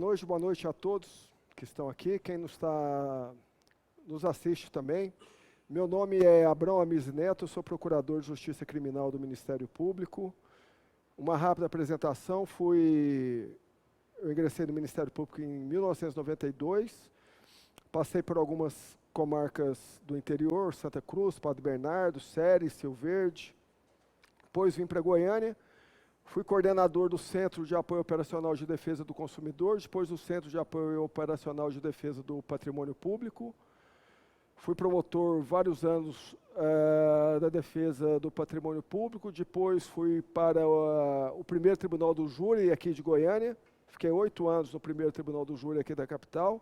boa noite a todos que estão aqui, quem nos assiste também. Meu nome é Abrão Amis Neto, eu sou Procurador de Justiça Criminal do Ministério Público. Uma rápida apresentação, eu ingressei no Ministério Público em 1992, passei por algumas comarcas do interior, Santa Cruz, Padre Bernardo, Ceres, Rio Verde, depois vim para Goiânia. Fui coordenador do Centro de Apoio Operacional de Defesa do Consumidor, depois do Centro de Apoio Operacional de Defesa do Patrimônio Público. Fui promotor vários anos da defesa do patrimônio público, depois fui para o primeiro Tribunal do Júri aqui de Goiânia, fiquei 8 anos no primeiro Tribunal do Júri aqui da capital.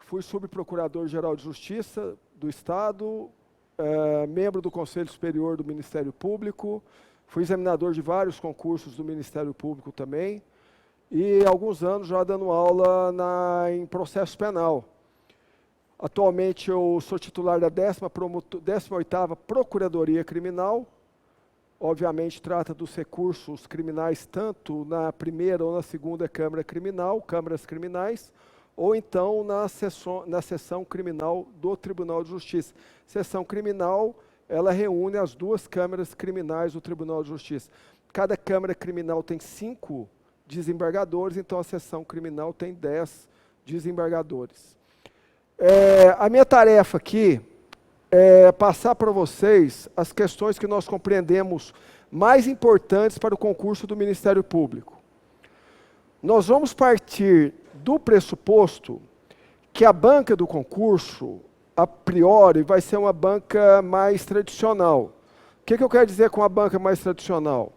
Fui subprocurador-geral de Justiça do Estado, membro do Conselho Superior do Ministério Público, fui examinador de vários concursos do Ministério Público também, e há alguns anos já dando aula em processo penal. Atualmente eu sou titular da 18ª Procuradoria Criminal, obviamente trata dos recursos criminais tanto na primeira ou na segunda Câmara Criminal, Câmaras Criminais, ou então na seção criminal do Tribunal de Justiça. Seção criminal, ela reúne as duas câmaras criminais do Tribunal de Justiça. Cada Câmara Criminal tem 5 desembargadores, então a seção criminal tem 10 desembargadores. A minha tarefa aqui é passar para vocês as questões que nós compreendemos mais importantes para o concurso do Ministério Público. Nós vamos partir do pressuposto que a banca do concurso, a priori, vai ser uma banca mais tradicional. O que eu quero dizer com a banca mais tradicional?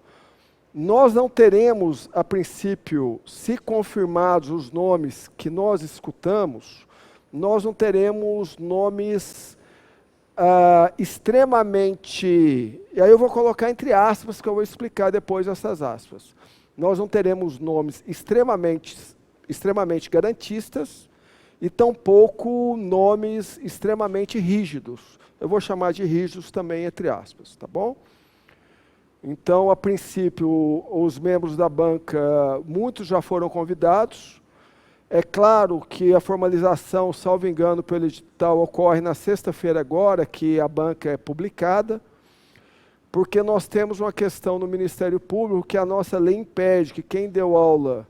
Nós não teremos, a princípio, se confirmados os nomes que nós escutamos, nós não teremos nomes extremamente... E aí eu vou colocar entre aspas, que eu vou explicar depois essas aspas. Nós não teremos nomes extremamente garantistas, e tampouco nomes extremamente rígidos. Eu vou chamar de rígidos também, entre aspas, tá bom? Então, a princípio, os membros da banca, muitos já foram convidados. É claro que a formalização, salvo engano, pelo edital, ocorre na sexta-feira agora, que a banca é publicada, porque nós temos uma questão no Ministério Público que a nossa lei impede que quem deu aula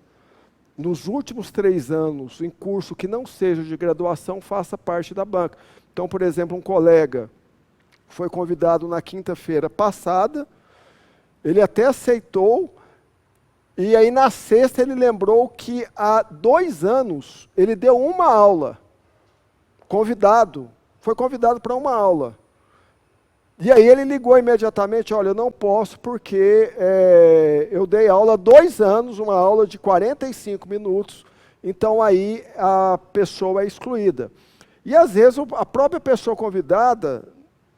nos últimos 3 anos, em curso que não seja de graduação, faça parte da banca. Então, por exemplo, um colega foi convidado na quinta-feira passada, ele até aceitou, e aí na sexta ele lembrou que há 2 anos ele deu uma aula, foi convidado para uma aula. E aí ele ligou imediatamente, olha, eu não posso porque eu dei aula há 2 anos, uma aula de 45 minutos, então aí a pessoa é excluída. E às vezes a própria pessoa convidada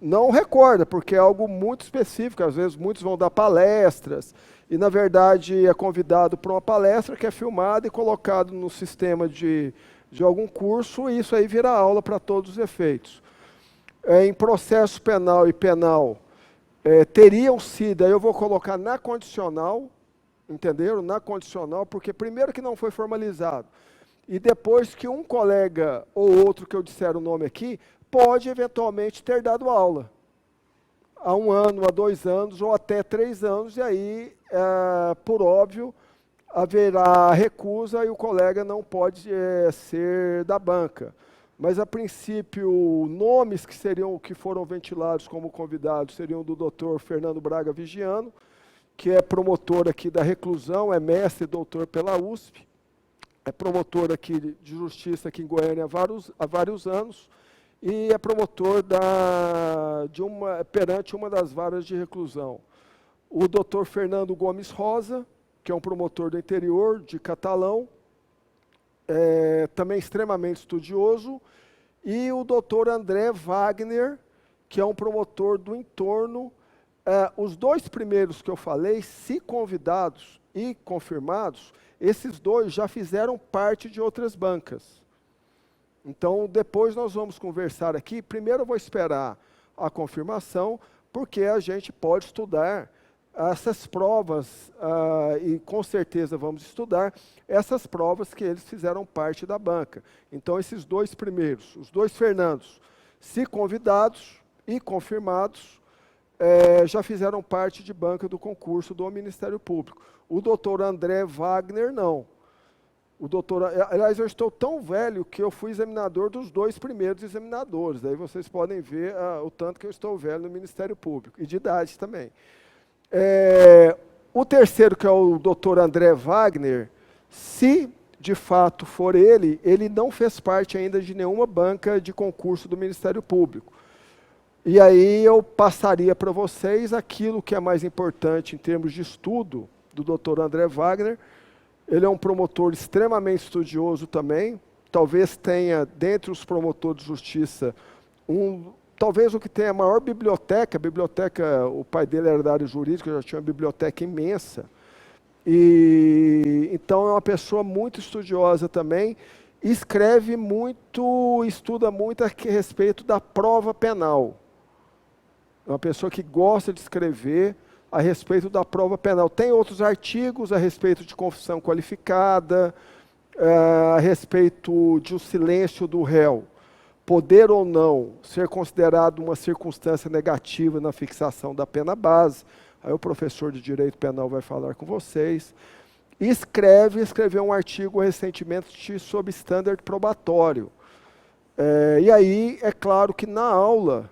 não recorda, porque é algo muito específico, às vezes muitos vão dar palestras, e na verdade é convidado para uma palestra que é filmada e colocado no sistema de algum curso, e isso aí vira aula para todos os efeitos. Em processo penal e penal, teriam sido, aí eu vou colocar na condicional, entenderam? Na condicional, porque primeiro que não foi formalizado, e depois que um colega ou outro que eu disser o nome aqui, pode eventualmente ter dado aula. Há 1 ano, há 2 anos, ou até 3 anos, e aí, por óbvio, haverá recusa e o colega não pode ser da banca. Mas, a princípio, nomes que foram ventilados como convidados seriam do Dr. Fernando Braga Vigiano, que é promotor aqui da reclusão, é mestre e doutor pela USP, é promotor aqui de justiça aqui em Goiânia há vários anos, e é promotor perante uma das varas de reclusão. O Dr. Fernando Gomes Rosa, que é um promotor do interior, de Catalão, também extremamente estudioso, e o doutor André Wagner, que é um promotor do entorno. Os 2 primeiros que eu falei, se convidados e confirmados, esses 2 já fizeram parte de outras bancas. Então, depois nós vamos conversar aqui. Primeiro eu vou esperar a confirmação, porque a gente pode estudar essas provas, e com certeza vamos estudar, essas provas que eles fizeram parte da banca. Então, esses dois primeiros, os dois Fernandos, se convidados e confirmados, já fizeram parte de banca do concurso do Ministério Público. O doutor André Wagner, não. Aliás, eu estou tão velho que eu fui examinador dos dois primeiros examinadores. Aí vocês podem ver o tanto que eu estou velho no Ministério Público, e de idade também. O terceiro, que é o doutor André Wagner, se de fato for ele não fez parte ainda de nenhuma banca de concurso do Ministério Público. E aí eu passaria para vocês aquilo que é mais importante em termos de estudo do doutor André Wagner. Ele é um promotor extremamente estudioso também, talvez tenha, dentre os promotores de justiça, talvez o que tenha a maior biblioteca, o pai dele era da área jurídica, já tinha uma biblioteca imensa. E então é uma pessoa muito estudiosa também, escreve muito, estuda muito a respeito da prova penal. É uma pessoa que gosta de escrever a respeito da prova penal. Tem outros artigos a respeito de confissão qualificada, a respeito de o silêncio do réu poder ou não ser considerado uma circunstância negativa na fixação da pena base. Aí o professor de Direito Penal vai falar com vocês. Escreveu um artigo recentemente sobre standard probatório. E aí, é claro que na aula,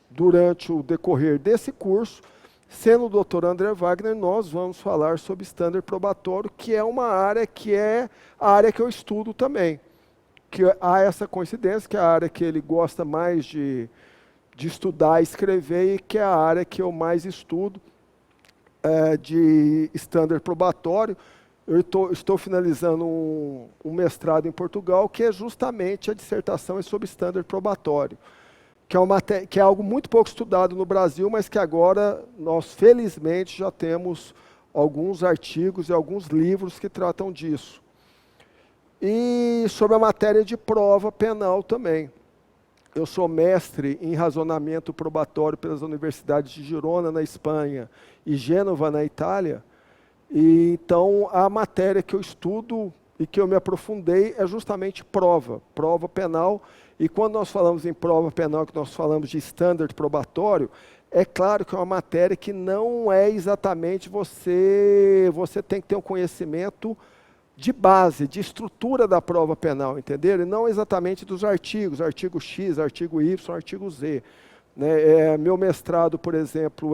durante o decorrer desse curso, sendo o doutor André Wagner, nós vamos falar sobre standard probatório, que é uma área que é a área que eu estudo também. Que há essa coincidência, que é a área que ele gosta mais de estudar e escrever, e que é a área que eu mais estudo de standard probatório. Eu estou finalizando um mestrado em Portugal, que é justamente a dissertação sobre standard probatório, que é algo muito pouco estudado no Brasil, mas que agora nós, felizmente, já temos alguns artigos e alguns livros que tratam disso. E sobre a matéria de prova penal também. Eu sou mestre em razonamento probatório pelas universidades de Girona, na Espanha, e Gênova, na Itália. E então, a matéria que eu estudo e que eu me aprofundei é justamente prova penal. E quando nós falamos em prova penal, que nós falamos de standard probatório, é claro que é uma matéria que não é exatamente você tem que ter um conhecimento de base, de estrutura da prova penal, entenderam? E não exatamente dos artigos, artigo X, artigo Y, artigo Z. Né? Meu mestrado, por exemplo,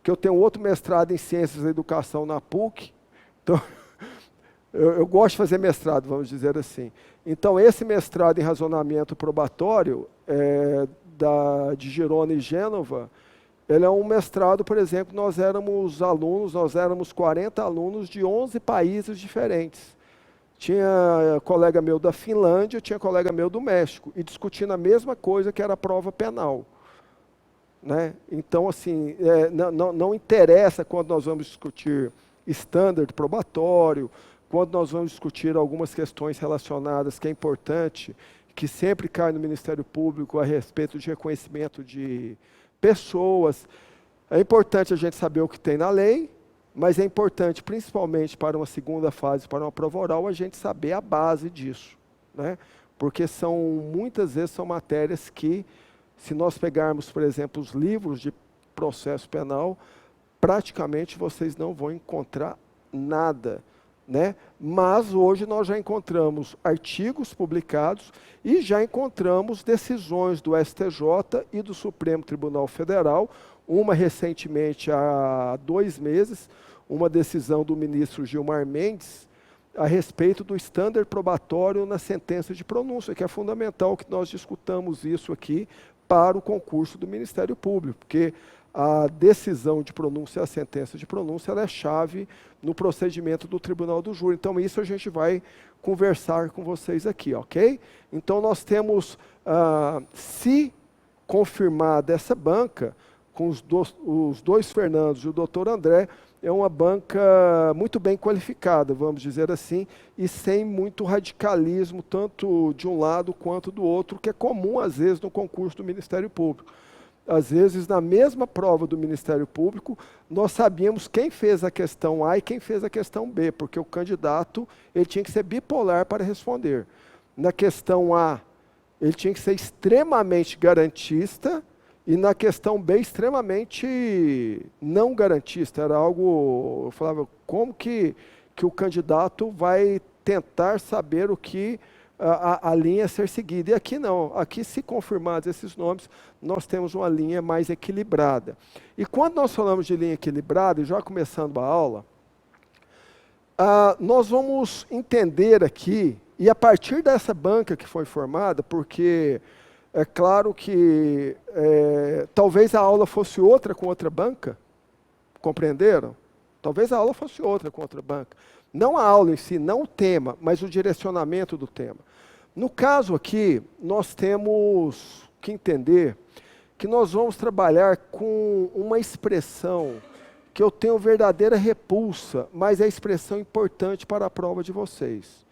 que eu tenho outro mestrado em Ciências da Educação na PUC, então eu gosto de fazer mestrado, vamos dizer assim. Então, esse mestrado em razonamento probatório de Girona e Gênova, ele é um mestrado, por exemplo, nós éramos 40 alunos de 11 países diferentes. Tinha colega meu da Finlândia, tinha colega meu do México, e discutindo a mesma coisa que era a prova penal. Né? Então, assim, não interessa quando nós vamos discutir standard probatório, quando nós vamos discutir algumas questões relacionadas, que é importante, que sempre cai no Ministério Público a respeito de reconhecimento de pessoas. É importante a gente saber o que tem na lei, mas é importante, principalmente para uma segunda fase, para uma prova oral, a gente saber a base disso. Né? Porque muitas vezes são matérias que, se nós pegarmos, por exemplo, os livros de processo penal, praticamente vocês não vão encontrar nada. Né? Mas hoje nós já encontramos artigos publicados e já encontramos decisões do STJ e do Supremo Tribunal Federal, uma recentemente há 2 meses, uma decisão do ministro Gilmar Mendes a respeito do standard probatório na sentença de pronúncia, que é fundamental que nós discutamos isso aqui para o concurso do Ministério Público, porque a decisão de pronúncia, a sentença de pronúncia, ela é chave no procedimento do Tribunal do Júri. Então, isso a gente vai conversar com vocês aqui, ok? Então, nós temos, se confirmada essa banca, com os dois Fernandos e o doutor André, é uma banca muito bem qualificada, vamos dizer assim, e sem muito radicalismo, tanto de um lado quanto do outro, que é comum, às vezes, no concurso do Ministério Público. às vezes, na mesma prova do Ministério Público, nós sabíamos quem fez a questão A e quem fez a questão B, porque o candidato ele tinha que ser bipolar para responder. Na questão A, ele tinha que ser extremamente garantista, e na questão B, extremamente não garantista. Era algo, eu falava, como que o candidato vai tentar saber o que a linha a ser seguida. E aqui não, aqui se confirmados esses nomes, nós temos uma linha mais equilibrada. E quando nós falamos de linha equilibrada, e já começando a aula, nós vamos entender aqui, e a partir dessa banca que foi formada, porque é claro que talvez a aula fosse outra com outra banca, compreenderam? Talvez a aula fosse outra com outra banca. Não a aula em si, não o tema, mas o direcionamento do tema. No caso aqui, nós temos que entender que nós vamos trabalhar com uma expressão que eu tenho verdadeira repulsa, mas é expressão importante para a prova de vocês.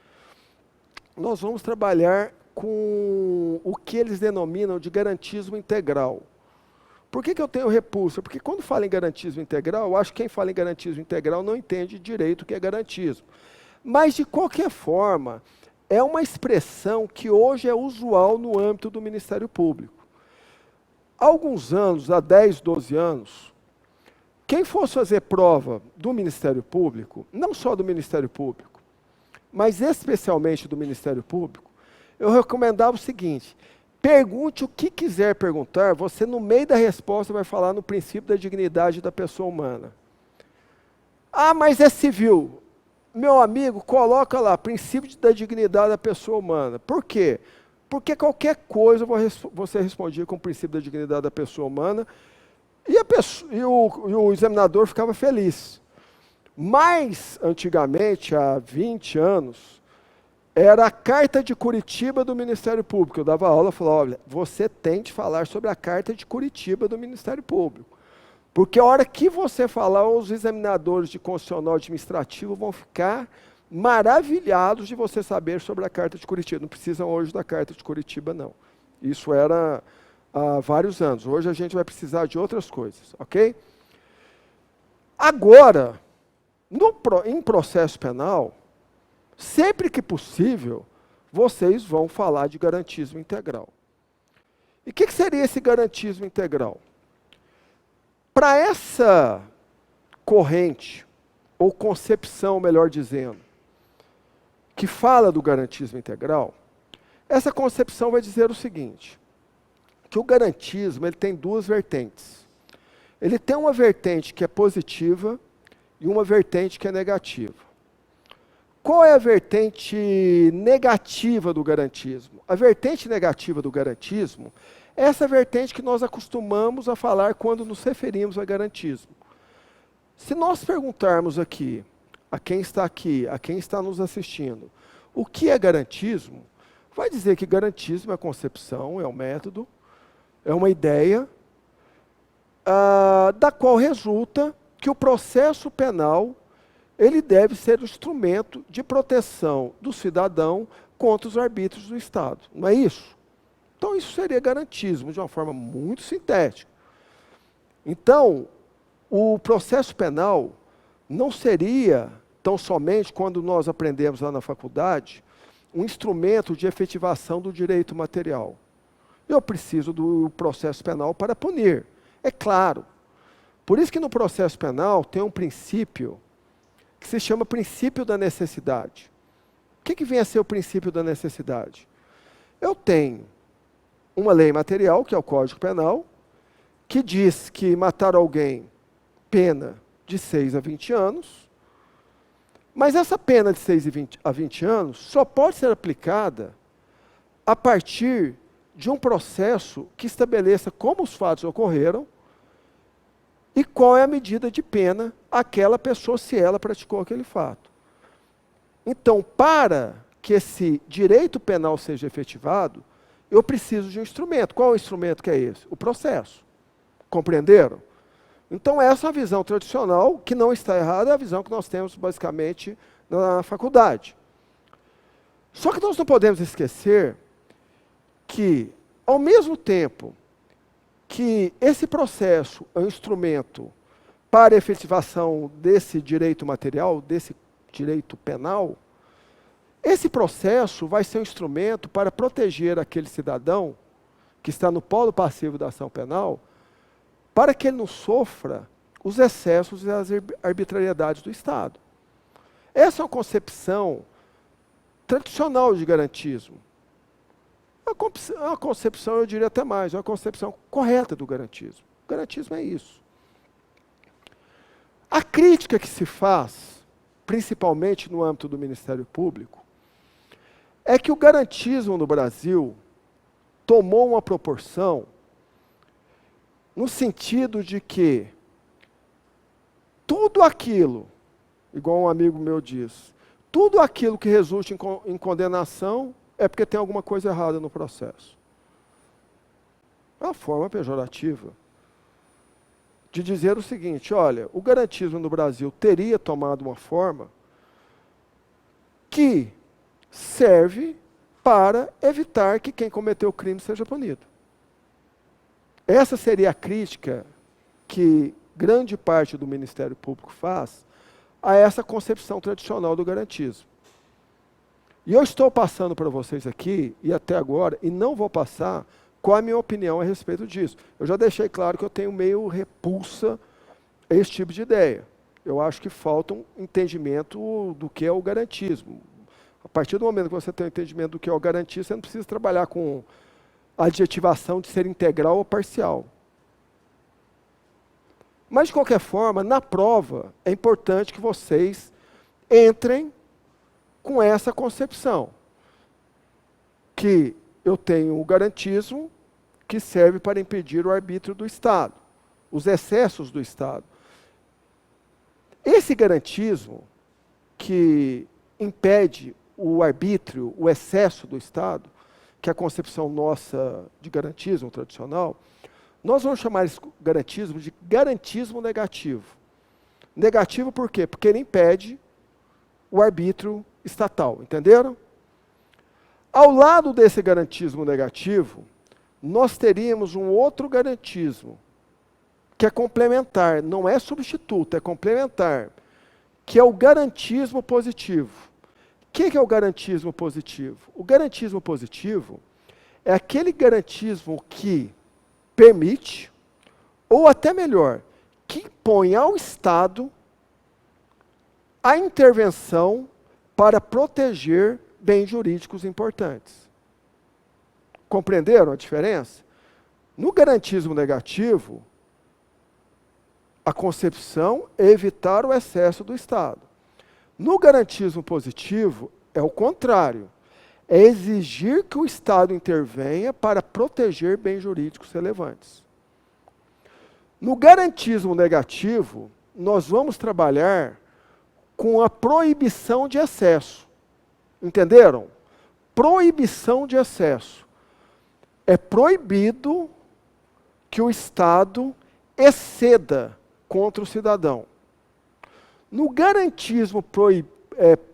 Nós vamos trabalhar com o que eles denominam de garantismo integral. Por que eu tenho repulsa? Porque quando fala em garantismo integral, eu acho que quem fala em garantismo integral não entende direito o que é garantismo. Mas, de qualquer forma, é uma expressão que hoje é usual no âmbito do Ministério Público. Há alguns anos, há 10, 12 anos, quem fosse fazer prova do Ministério Público, não só do Ministério Público, mas especialmente do Ministério Público, eu recomendava o seguinte: pergunte o que quiser perguntar, você no meio da resposta vai falar no princípio da dignidade da pessoa humana. Ah, mas é civil. Meu amigo, coloca lá, princípio da dignidade da pessoa humana. Por quê? Porque qualquer coisa você respondia com o princípio da dignidade da pessoa humana e o examinador ficava feliz. Mas, antigamente, há 20 anos, era a Carta de Curitiba do Ministério Público. Eu dava aula e falava, olha, você tem de falar sobre a Carta de Curitiba do Ministério Público. Porque a hora que você falar, os examinadores de constitucional administrativo vão ficar maravilhados de você saber sobre a Carta de Curitiba. Não precisam hoje da Carta de Curitiba, não. Isso era há vários anos. Hoje a gente vai precisar de outras coisas, ok? Agora, em processo penal, sempre que possível, vocês vão falar de garantismo integral. E o que seria esse garantismo integral? Para essa corrente, ou concepção, melhor dizendo, que fala do garantismo integral, essa concepção vai dizer o seguinte, que o garantismo ele tem duas vertentes. Ele tem uma vertente que é positiva e uma vertente que é negativa. Qual é a vertente negativa do garantismo? A vertente negativa do garantismo é essa vertente que nós acostumamos a falar quando nos referimos a garantismo. Se nós perguntarmos aqui, a quem está nos assistindo, o que é garantismo, vai dizer que garantismo é a concepção, é o método, é uma ideia, da qual resulta que o processo penal ele deve ser o instrumento de proteção do cidadão contra os arbítrios do Estado. Não é isso? Então, isso seria garantismo, de uma forma muito sintética. Então, o processo penal não seria, tão somente, quando nós aprendemos lá na faculdade, um instrumento de efetivação do direito material. Eu preciso do processo penal para punir. É claro. Por isso que no processo penal tem um princípio que se chama princípio da necessidade. O que vem a ser o princípio da necessidade? Eu tenho uma lei material, que é o Código Penal, que diz que matar alguém, pena de 6 a 20 anos, mas essa pena de 6 a 20 anos só pode ser aplicada a partir de um processo que estabeleça como os fatos ocorreram e qual é a medida de pena àquela pessoa se ela praticou aquele fato. Então, para que esse direito penal seja efetivado, eu preciso de um instrumento. Qual é o instrumento que é esse? O processo. Compreenderam? Então, essa é a visão tradicional, que não está errada, é a visão que nós temos, basicamente, na faculdade. Só que nós não podemos esquecer que, ao mesmo tempo que esse processo é um instrumento para a efetivação desse direito material, desse direito penal, esse processo vai ser um instrumento para proteger aquele cidadão que está no polo passivo da ação penal, para que ele não sofra os excessos e as arbitrariedades do Estado. Essa é uma concepção tradicional de garantismo. É uma concepção, eu diria até mais, uma concepção correta do garantismo. O garantismo é isso. A crítica que se faz, principalmente no âmbito do Ministério Público, é que o garantismo no Brasil tomou uma proporção no sentido de que tudo aquilo, igual um amigo meu diz, tudo aquilo que resulte em condenação é porque tem alguma coisa errada no processo. É uma forma pejorativa de dizer o seguinte, olha, o garantismo no Brasil teria tomado uma forma que serve para evitar que quem cometeu o crime seja punido. Essa seria a crítica que grande parte do Ministério Público faz a essa concepção tradicional do garantismo. E eu estou passando para vocês aqui, e até agora, e não vou passar, qual a minha opinião a respeito disso. Eu já deixei claro que eu tenho meio repulsa a esse tipo de ideia. Eu acho que falta um entendimento do que é o garantismo. A partir do momento que você tem um entendimento do que é o garantismo, você não precisa trabalhar com a adjetivação de ser integral ou parcial. Mas, de qualquer forma, na prova, é importante que vocês entrem com essa concepção, que eu tenho o garantismo que serve para impedir o arbítrio do Estado, os excessos do Estado. Esse garantismo que impede o arbítrio, o excesso do Estado, que é a concepção nossa de garantismo tradicional, nós vamos chamar esse garantismo de garantismo negativo. Negativo por quê? Porque ele impede o arbítrio estatal, entenderam? Ao lado desse garantismo negativo, nós teríamos um outro garantismo, que é complementar, não é substituto, é complementar, que é o garantismo positivo. O que é o garantismo positivo? O garantismo positivo é aquele garantismo que permite, ou até melhor, que impõe ao Estado a intervenção para proteger bens jurídicos importantes. Compreenderam a diferença? No garantismo negativo, a concepção é evitar o excesso do Estado. No garantismo positivo, é o contrário. É exigir que o Estado intervenha para proteger bens jurídicos relevantes. No garantismo negativo, nós vamos trabalhar com a proibição de excesso. Entenderam? Proibição de excesso. É proibido que o Estado exceda contra o cidadão. No garantismo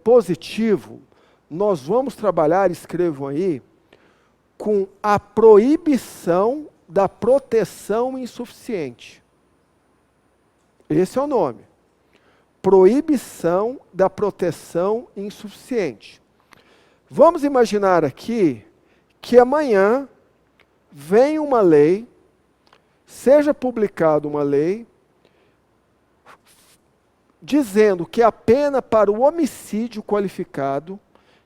positivo, nós vamos trabalhar, escrevam aí, com a proibição da proteção insuficiente. Esse é o nome. Proibição da proteção insuficiente. Vamos imaginar aqui que amanhã vem uma lei, seja publicada uma lei, dizendo que a pena para o homicídio qualificado,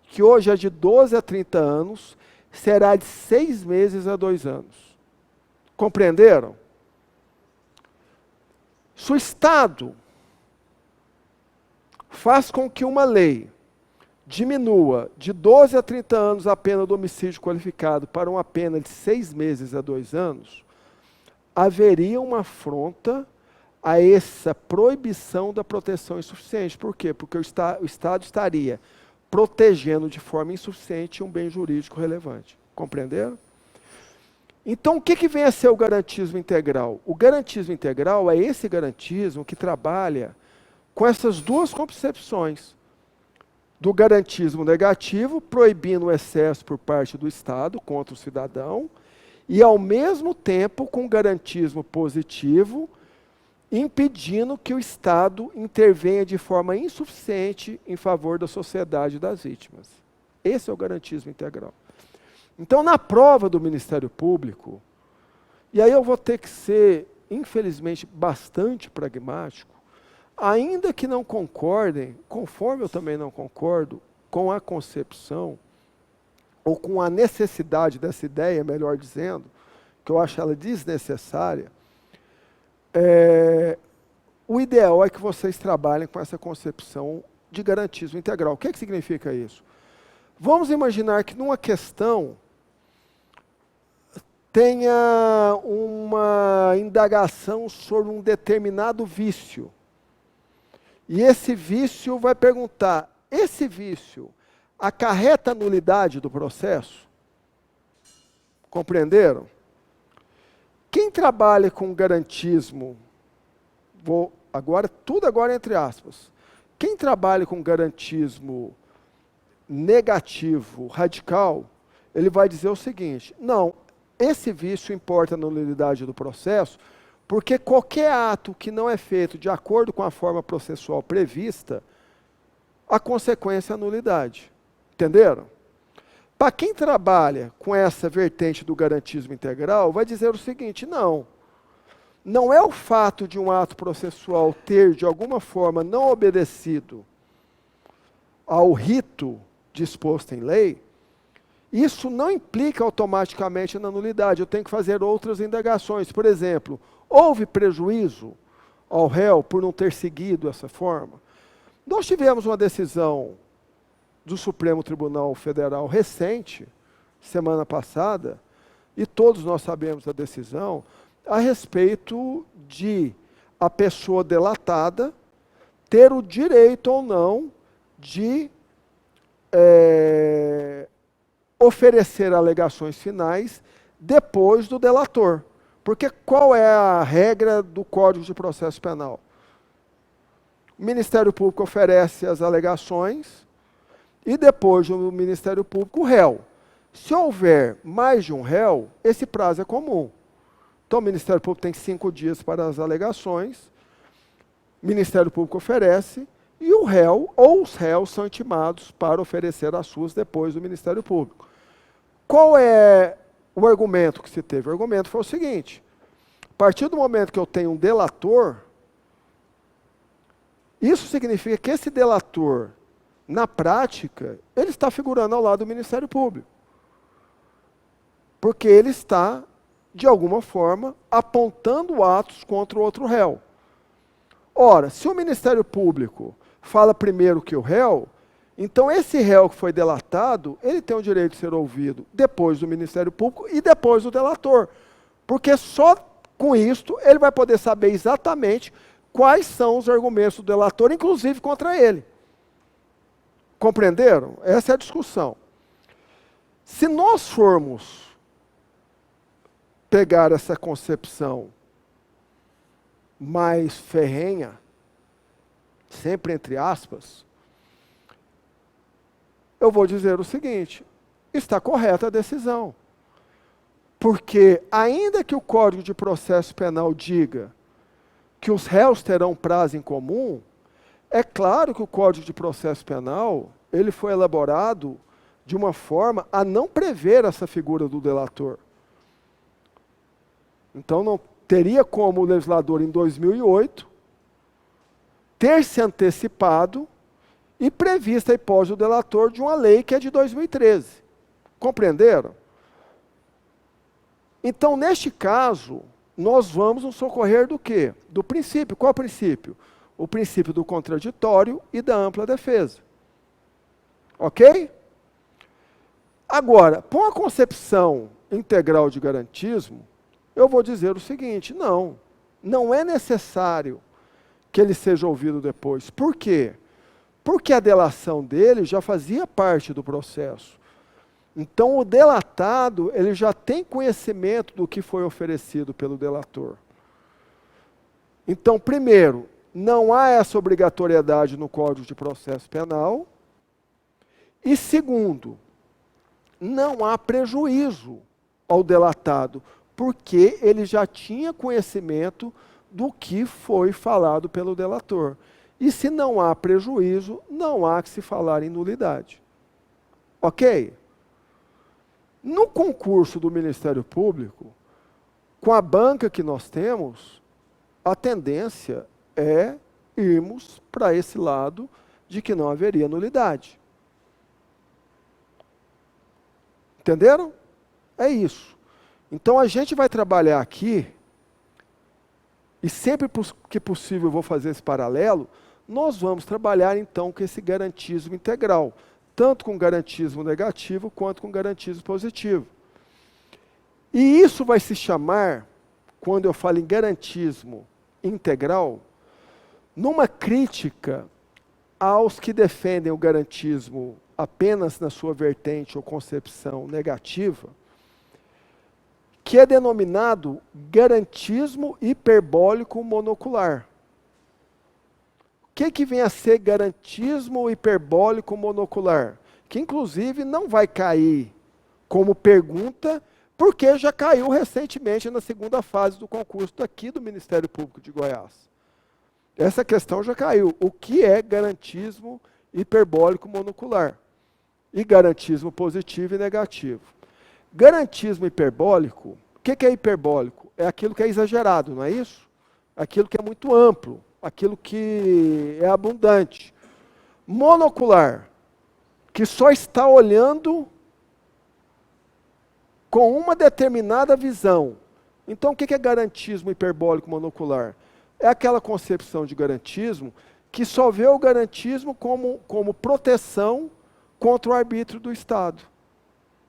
que hoje é de 12 a 30 anos, será de 6 meses a 2 anos. Compreenderam? Se o Estado faz com que uma lei diminua de 12 a 30 anos a pena do homicídio qualificado para uma pena de 6 meses a 2 anos, haveria uma afronta a essa proibição da proteção insuficiente. Por quê? Porque o Estado estaria protegendo de forma insuficiente um bem jurídico relevante. Compreenderam? Então, o que vem a ser o garantismo integral? O garantismo integral é esse garantismo que trabalha com essas duas concepções. Do garantismo negativo, proibindo o excesso por parte do Estado contra o cidadão, e, ao mesmo tempo, com garantismo positivo, impedindo que o Estado intervenha de forma insuficiente em favor da sociedade e das vítimas. Esse é o garantismo integral. Então, na prova do Ministério Público, e aí eu vou ter que ser, infelizmente, bastante pragmático, ainda que não concordem, conforme eu também não concordo, com a concepção, ou com a necessidade dessa ideia, melhor dizendo, que eu acho ela desnecessária, o ideal é que vocês trabalhem com essa concepção de garantismo integral. O que significa isso? Vamos imaginar que numa questão tenha uma indagação sobre um determinado vício. E esse vício vai perguntar, esse vício acarreta a nulidade do processo? Compreenderam? Quem trabalha com garantismo, tudo agora entre aspas, quem trabalha com garantismo negativo, radical, ele vai dizer o seguinte, não, esse vício importa a nulidade do processo, porque qualquer ato que não é feito de acordo com a forma processual prevista, a consequência é a nulidade. Entenderam? Para quem trabalha com essa vertente do garantismo integral, vai dizer o seguinte, não é o fato de um ato processual ter, de alguma forma, não obedecido ao rito disposto em lei, isso não implica automaticamente na nulidade. Eu tenho que fazer outras indagações. Por exemplo, houve prejuízo ao réu por não ter seguido essa forma? Nós tivemos uma decisão do Supremo Tribunal Federal recente, semana passada, e todos nós sabemos a decisão, a respeito de a pessoa delatada ter o direito ou não de oferecer alegações finais depois do delator. Porque qual é a regra do Código de Processo Penal? O Ministério Público oferece as alegações e depois do Ministério Público o réu. Se houver mais de um réu, esse prazo é comum. Então o Ministério Público tem 5 dias para as alegações, o Ministério Público oferece, e o réu ou os réus são intimados para oferecer as suas depois do Ministério Público. Qual é o argumento que se teve? O argumento foi o seguinte, a partir do momento que eu tenho um delator, isso significa que esse delator, na prática, ele está figurando ao lado do Ministério Público. Porque ele está, de alguma forma, apontando atos contra o outro réu. Ora, se o Ministério Público fala primeiro que o réu, então esse réu que foi delatado, ele tem o direito de ser ouvido depois do Ministério Público e depois do delator. Porque só com isto ele vai poder saber exatamente quais são os argumentos do delator, inclusive contra ele. Compreenderam? Essa é a discussão. Se nós formos pegar essa concepção mais ferrenha, sempre entre aspas, eu vou dizer o seguinte, está correta a decisão. Porque, ainda que o Código de Processo Penal diga que os réus terão prazo em comum, é claro que o Código de Processo Penal, ele foi elaborado de uma forma a não prever essa figura do delator. Então, não teria como o legislador, em 2008, ter se antecipado e previsto a hipótese do delator de uma lei que é de 2013. Compreenderam? Então, neste caso, nós vamos nos socorrer do quê? Do princípio. Qual é o princípio? O princípio do contraditório e da ampla defesa. Ok? Agora, com a concepção integral de garantismo, eu vou dizer o seguinte, não é necessário que ele seja ouvido depois. Por quê? Porque a delação dele já fazia parte do processo. Então, o delatado, ele já tem conhecimento do que foi oferecido pelo delator. Então, primeiro, não há essa obrigatoriedade no Código de Processo Penal. E segundo, não há prejuízo ao delatado? Porque ele já tinha conhecimento do que foi falado pelo delator. E se não há prejuízo, não há que se falar em nulidade. Ok? No concurso do Ministério Público, com a banca que nós temos, a tendência é irmos para esse lado de que não haveria nulidade. Entenderam? É isso. Então a gente vai trabalhar aqui, e sempre que possível eu vou fazer esse paralelo, nós vamos trabalhar então com esse garantismo integral, tanto com garantismo negativo quanto com garantismo positivo. E isso vai se chamar, quando eu falo em garantismo integral, numa crítica aos que defendem o garantismo apenas na sua vertente ou concepção negativa, que é denominado garantismo hiperbólico monocular. O que vem a ser garantismo hiperbólico monocular? Que inclusive não vai cair como pergunta, porque já caiu recentemente na segunda fase do concurso daqui do Ministério Público de Goiás. Essa questão já caiu. O que é garantismo hiperbólico monocular? E garantismo positivo e negativo. Garantismo hiperbólico, o que é hiperbólico? É aquilo que é exagerado, não é isso? Aquilo que é muito amplo, aquilo que é abundante. Monocular, que só está olhando com uma determinada visão. Então, o que é garantismo hiperbólico monocular? É aquela concepção de garantismo que só vê o garantismo como proteção contra o arbítrio do Estado,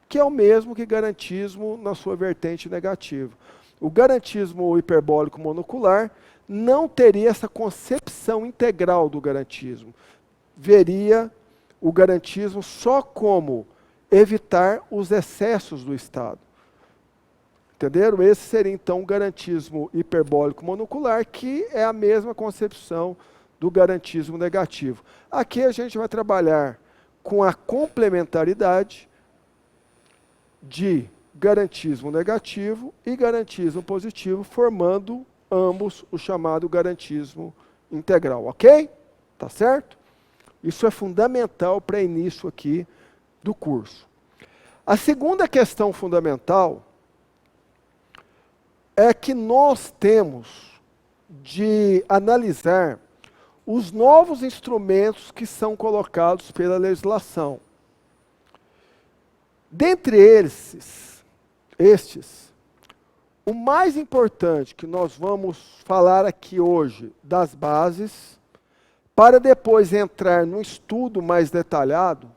que é o mesmo que garantismo na sua vertente negativa. O garantismo hiperbólico monocular não teria essa concepção integral do garantismo. Veria o garantismo só como evitar os excessos do Estado. Entenderam? Esse seria, então, o garantismo hiperbólico monocular, que é a mesma concepção do garantismo negativo. Aqui a gente vai trabalhar com a complementaridade de garantismo negativo e garantismo positivo, formando ambos o chamado garantismo integral, ok? Tá certo? Isso é fundamental para início aqui do curso. A segunda questão fundamental é que nós temos de analisar os novos instrumentos que são colocados pela legislação. Dentre estes, o mais importante que nós vamos falar aqui hoje das bases, para depois entrar num estudo mais detalhado,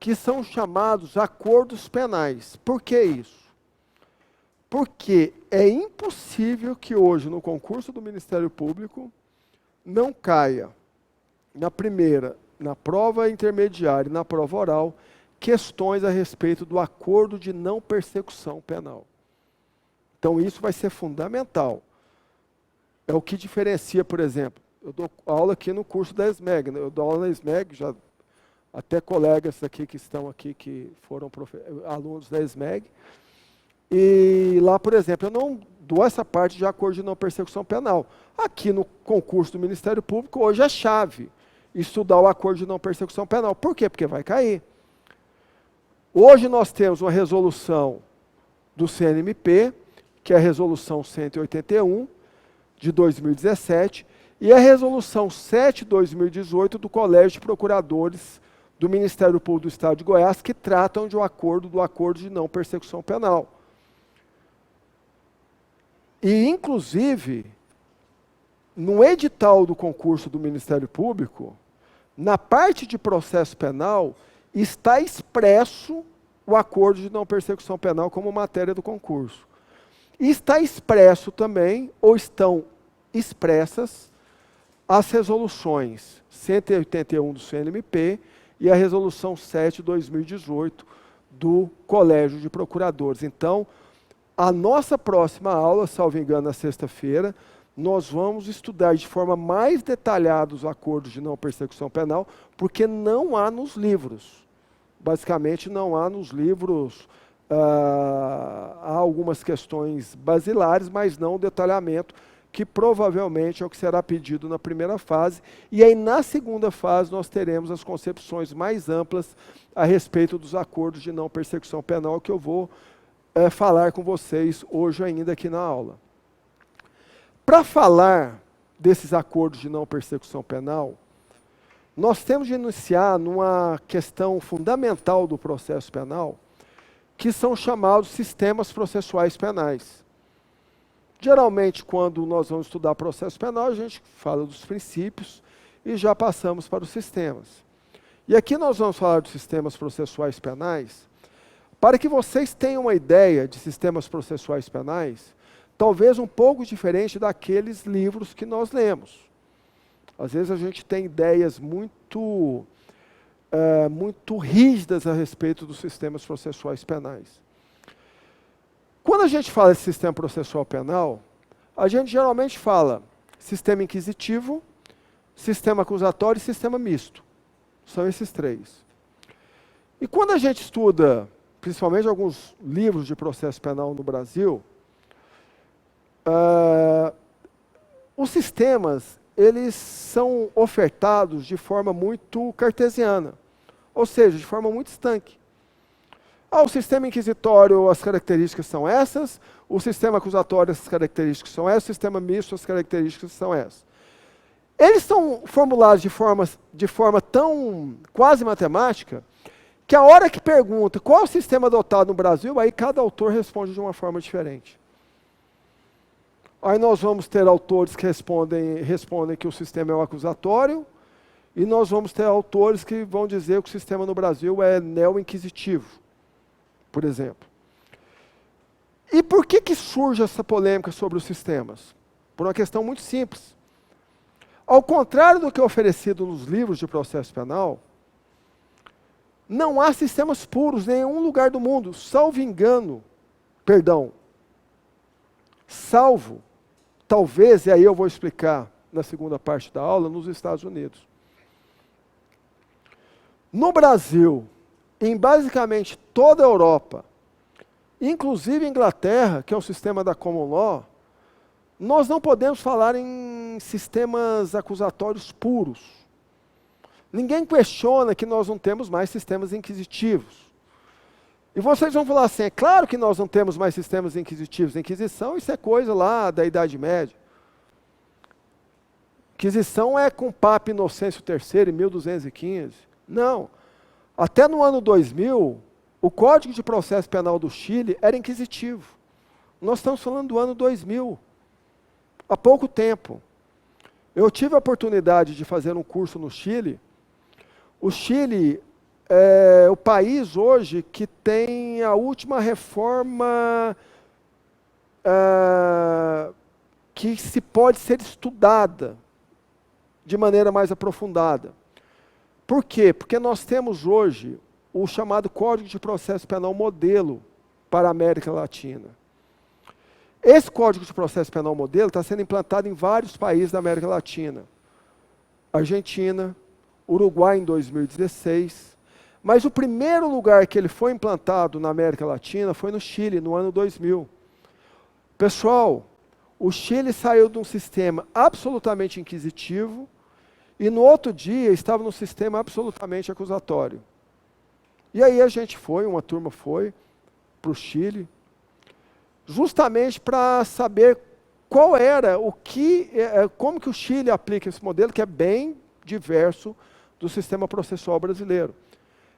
que são chamados acordos penais. Por que isso? Porque é impossível que hoje, no concurso do Ministério Público, não caia na primeira, na prova intermediária e na prova oral, questões a respeito do acordo de não persecução penal. Então isso vai ser fundamental. É o que diferencia, por exemplo, eu dou aula aqui no curso da ESMEG, né? Eu dou aula na ESMEG, já até colegas aqui que estão aqui, que foram alunos da ESMEG, e lá, por exemplo, eu não dou essa parte de acordo de não persecução penal. Aqui no concurso do Ministério Público, hoje é chave estudar o acordo de não persecução penal. Por quê? Porque vai cair. Hoje nós temos uma resolução do CNMP, que é a resolução 181 de 2017, e a resolução 7 de 2018 do Colégio de Procuradores do Ministério Público do Estado de Goiás, que tratam do acordo de não persecução penal. E, inclusive, no edital do concurso do Ministério Público, na parte de processo penal, está expresso o acordo de não persecução penal como matéria do concurso. E está expresso também, ou estão expressas, as resoluções 181 do CNMP e a resolução 7 de 2018 do Colégio de Procuradores. Então, a nossa próxima aula, salvo engano, na sexta-feira, nós vamos estudar de forma mais detalhada os acordos de não persecução penal, porque não há nos livros. Basicamente, não há nos livros há algumas questões basilares, mas não o detalhamento, que provavelmente é o que será pedido na primeira fase. E aí, na segunda fase, nós teremos as concepções mais amplas a respeito dos acordos de não persecução penal, que eu vou falar com vocês hoje ainda aqui na aula. Para falar desses acordos de não persecução penal, nós temos de iniciar numa questão fundamental do processo penal, que são chamados sistemas processuais penais. Geralmente, quando nós vamos estudar processo penal, a gente fala dos princípios e já passamos para os sistemas. E aqui nós vamos falar dos sistemas processuais penais, para que vocês tenham uma ideia de sistemas processuais penais, talvez um pouco diferente daqueles livros que nós lemos. Às vezes a gente tem ideias muito rígidas a respeito dos sistemas processuais penais. Quando a gente fala de sistema processual penal, a gente geralmente fala sistema inquisitivo, sistema acusatório e sistema misto. São esses três. E quando a gente estuda, principalmente alguns livros de processo penal no Brasil, os sistemas, eles são ofertados de forma muito cartesiana, ou seja, de forma muito estanque. O sistema inquisitório, as características são essas, o sistema acusatório, as características são essas, o sistema misto, as características são essas. Eles são formulados de forma tão quase matemática, que a hora que pergunta qual o sistema adotado no Brasil, aí cada autor responde de uma forma diferente. Aí nós vamos ter autores que respondem que o sistema é o acusatório, e nós vamos ter autores que vão dizer que o sistema no Brasil é neo-inquisitivo, por exemplo. E por que surge essa polêmica sobre os sistemas? Por uma questão muito simples. Ao contrário do que é oferecido nos livros de processo penal, não há sistemas puros em nenhum lugar do mundo, salvo, talvez, e aí eu vou explicar na segunda parte da aula, nos Estados Unidos. No Brasil, em basicamente toda a Europa, inclusive Inglaterra, que é o sistema da Common Law, nós não podemos falar em sistemas acusatórios puros. Ninguém questiona que nós não temos mais sistemas inquisitivos. E vocês vão falar assim, é claro que nós não temos mais sistemas inquisitivos. Inquisição, isso é coisa lá da Idade Média. Inquisição é com o Papa Inocêncio III, em 1215. Não. Até no ano 2000, o Código de Processo Penal do Chile era inquisitivo. Nós estamos falando do ano 2000. Há pouco tempo. Eu tive a oportunidade de fazer um curso no Chile. O Chile é o país hoje que tem a última reforma que se pode ser estudada de maneira mais aprofundada. Por quê? Porque nós temos hoje o chamado Código de Processo Penal Modelo para a América Latina. Esse Código de Processo Penal Modelo está sendo implantado em vários países da América Latina. Argentina, Uruguai em 2016, mas o primeiro lugar que ele foi implantado na América Latina foi no Chile, no ano 2000. Pessoal, o Chile saiu de um sistema absolutamente inquisitivo e no outro dia estava num sistema absolutamente acusatório. E aí a gente uma turma foi para o Chile, justamente para saber qual era como que o Chile aplica esse modelo, que é bem diverso do sistema processual brasileiro.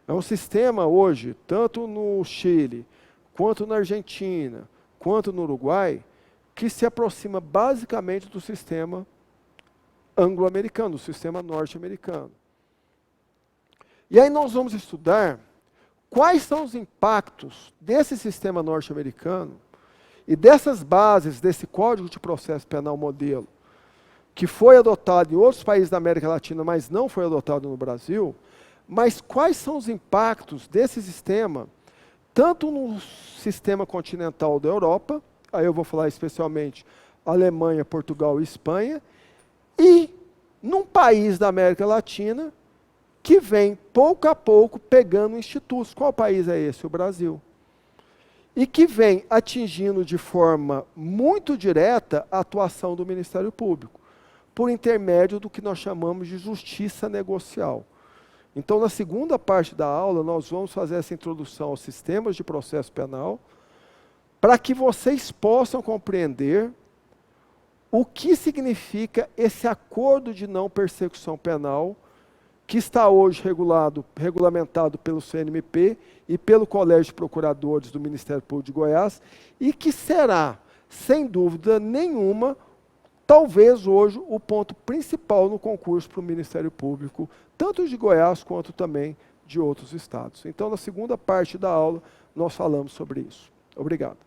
É um sistema hoje, tanto no Chile, quanto na Argentina, quanto no Uruguai, que se aproxima basicamente do sistema anglo-americano, do sistema norte-americano. E aí nós vamos estudar quais são os impactos desse sistema norte-americano e dessas bases desse Código de Processo Penal Modelo, que foi adotado em outros países da América Latina, mas não foi adotado no Brasil, mas quais são os impactos desse sistema, tanto no sistema continental da Europa, aí eu vou falar especialmente Alemanha, Portugal e Espanha, e num país da América Latina que vem pouco a pouco pegando institutos. Qual país é esse? O Brasil. e que vem atingindo de forma muito direta a atuação do Ministério Público, por intermédio do que nós chamamos de justiça negocial. Então, na segunda parte da aula, nós vamos fazer essa introdução aos sistemas de processo penal, para que vocês possam compreender o que significa esse acordo de não persecução penal, que está hoje regulamentado pelo CNMP e pelo Colégio de Procuradores do Ministério Público de Goiás, e que será, sem dúvida nenhuma, talvez hoje o ponto principal no concurso para o Ministério Público, tanto de Goiás quanto também de outros estados. Então, na segunda parte da aula, nós falamos sobre isso. Obrigado.